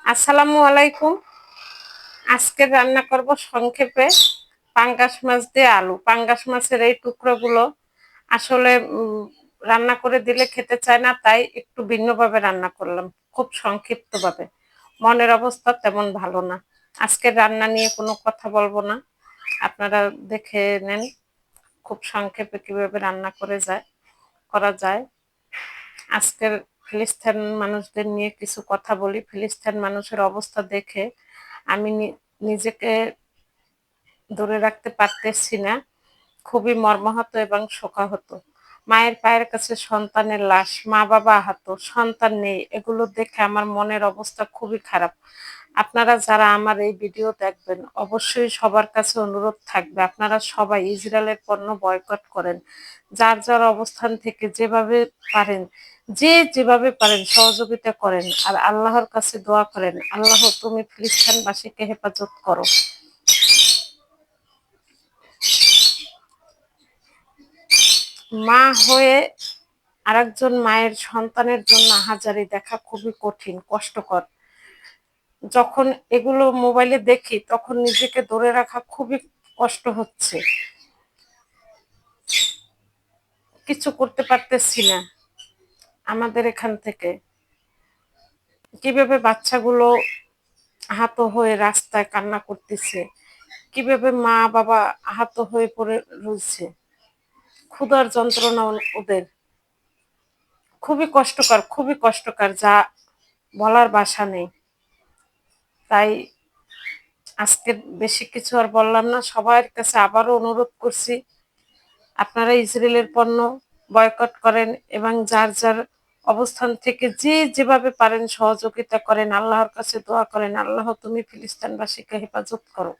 আসসালামু আলাইকুম। আজকে রান্না করব সংক্ষেপে পাঙ্গাস মাছ দিয়ে আলু। পাঙ্গাস মাছের এই টুকরোগুলো আসলে রান্না করে দিলে খেতে চায় না, তাই একটু ভিন্নভাবে রান্না করলাম, খুব সংক্ষিপ্তভাবে। মনের অবস্থা তেমন ভালো না। আজকের রান্না নিয়ে কোনো কথা বলবো না, আপনারা দেখে নেন খুব সংক্ষেপে কিভাবে রান্না করা যায়। আজকের ফিলিস্তিন মানুষদের নিয়ে কিছু কথা বলি। ফিলিস্তিন মানুষের অবস্থা দেখে আমি নিজেকে ধরে রাখতে পারতেছি না। খুবই মর্মাহত এবং শোকাহত। মায়ের পায়ের কাছে সন্তানের লাশ, মা বাবা আহত, সন্তান নেই, এগুলো দেখে আমার মনের অবস্থা খুবই খারাপ। আপনারা যারা আমার এই ভিডিও দেখবেন, অবশ্যই সবার কাছে অনুরোধ থাকবে, আপনারা সবাই ইসরায়েলের পণ্য বয়কট করেন। যার যার অবস্থান থেকে যেভাবে পারেন, যেভাবে পারেন সহযোগিতা করেন, আর আল্লাহর কাছে দোয়া করেন, আল্লাহ তুমি ফিলিস্তিনবাসীকে হেফাজত করো। মা হয়ে আরেকজন মায়ের সন্তানের জন্য আহাজারি দেখা খুবই কঠিন, কষ্টকর। যখন এগুলো মোবাইলে দেখি তখন নিজেকে ধরে রাখা খুবই কষ্ট হচ্ছে। কিছু করতে পারতেছি না। আমাদের এখান থেকে কিভাবে বাচ্চাগুলো আহত হয়ে রাস্তায় কান্না করতেছে, কিভাবে মা বাবা আহত হয়ে পড়ে রয়েছে, ক্ষুধার যন্ত্রণা ওদের খুবই কষ্টকর, যা বলার ভাষা নেই। তাই আজকে বেশি কিছু আর বললাম না। সবার কাছে আবারও অনুরোধ করছি, আপনারা ইসরায়েলের পণ্য বয়কট করেন এবং যার যার অবস্থান থেকে যেভাবে পারেন সহযোগিতা করেন, আল্লাহর কাছে দোয়া করেন, আল্লাহ তুমি ফিলিস্তিনবাসীকে হেফাজত করো।